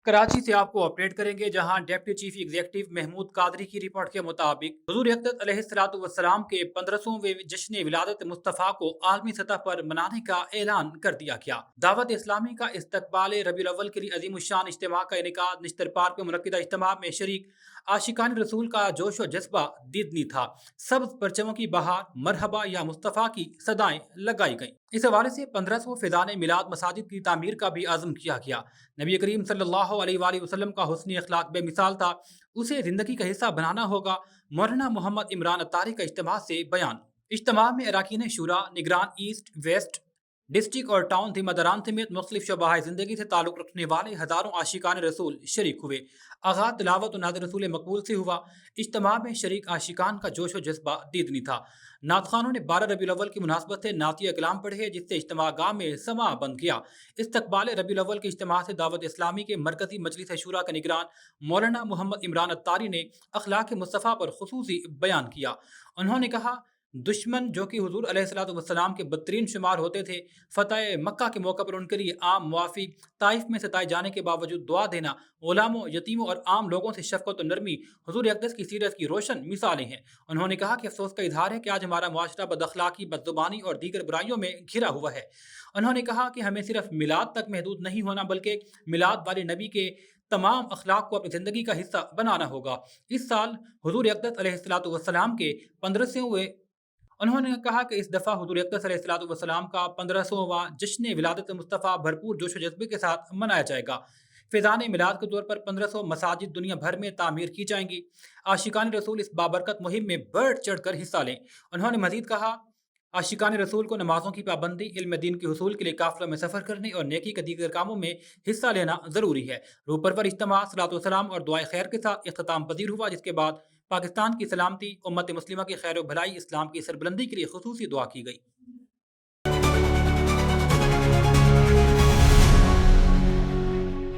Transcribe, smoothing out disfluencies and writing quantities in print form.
कराची से आपको अपडेट करेंगे, जहां deputy chief executive Mahmood Qadri की रिपोर्ट के मुताबिक हुजूर अक़दस अलैहिस्सलाम के 1500वें जश्न विलादत मुस्तफ़ा को आलमी सतह पर मनाने का ऐलान कर दिया गया। दावत इस्लामी का इस्तकबाल रबीउल अव्वल के लिए अज़ीमुश्शान इज्तिमा का इनेकाद निश्तर पार्क में मुनक्किदा इज्तिमा में शरीक आशिकान रसूल का जोश व जज्बा दीदनी था। सब्ज परचमों की बहार, मरहबा या मुस्तफ़ा की सदाएं लगाई गईं। इस हवाले से 1500 फिजान मिलाद मसाजिद की तामीर का भी आज़म किया गया। नबी करीम सल्लल्लाहु अलैहि वसल्लम का हुस्न अखलाक बेमिसाल था, उसे ज़िंदगी का हिस्सा बनाना होगा। मौलाना मोहम्मद इमरान अत्तारी का इज्तिमा से बयान। इज्तिमा में अरकान शूरा, निगरान ईस्ट वेस्ट डिस्ट्रिक्ट और टाउन जिम्मेदारान समेत मुख्तलिफ शोबाए ज़िंदगी से ताल्लुक़ रखने वाले हज़ारों आशिकान रसूल शरीक हुए। आगाज़ तिलावत और नाज़ रसूल मकबूल से हुआ। इज्तिमा में शरीक आशिकान का जोश व जज्बा दीदनी था। नात खानों ने 12 रबीउल अव्वल की मुनासबत से नातिया कलाम पढ़े, जिससे इज्तिमा गाह में समा बन गया। इस्तकबाल रबीउल अव्वल के इज्तिमा से दावत इस्लामी के मरकजी मजलिस शूरा का निगरान मौलाना मोहम्मद इमरान अत्तारी ने अखलाक मुस्तफ़ा पर खुसूसी बयान किया। उन्होंने कहा, दुश्मन जो कि हुजूर अलैहिस्सलाम के बदतरीन शुमार होते थे, फतह मक्का के मौके पर उनके लिए आम मुआफ़ी ताइफ में सताए जाने के बावजूद दुआ देना, गुलामों, यतीमों और आम लोगों से शफ़क़त और नरमी हुजूर अक़दस की सीरत की रोशन मिसालें हैं। उन्होंने कहा कि अफसोस का इजहार है कि आज हमारा मुआशरा बदअखलाकी, बदज़ुबानी और दीगर बुराइयों में घिरा हुआ है। उन्होंने कहा कि हमें सिर्फ मिलाद तक महदूद नहीं होना, बल्कि मिलाद वाले नबी के तमाम अखलाक को अपनी ज़िंदगी का हिस्सा बनाना होगा। इस साल हुजूर अक़दस अलैहिस्सलाम के 1500वें उन्होंने कहा कि इस दफ़ा हुजूर अक़दस अलैहिस्सलाम का 1500वां जश्न विलादत मुस्तफ़ा भरपूर जोश व जज्बे के साथ मनाया जाएगा। फ़िज़ान मिलाद के तौर पर 1500 मसाजिद दुनिया भर में तामीर की जाएंगी। आशिकान रसूल इस बाबरकत मुहिम में बढ़ चढ़ कर हिस्सा लें। उन्होंने मज़ीद कहा, आशिकान रसूल को नमाज़ों की पाबंदी, इल्म दीन के हुसूल के लिए काफ़िलों में सफ़र करने और नेकी के दीगर कामों में हिस्सा लेना ज़रूरी है। रूपरवर इज्तिमा सलातो व सलाम और दुआए खैर के साथ इख्तिताम पज़ीर हुआ, जिसके बाद पाकिस्तान की सलामती, उम्मत मुस्लिमा की खैर व भलाई, इस्लाम की सरबुलंदी के लिए खुसूसी दुआ की गई।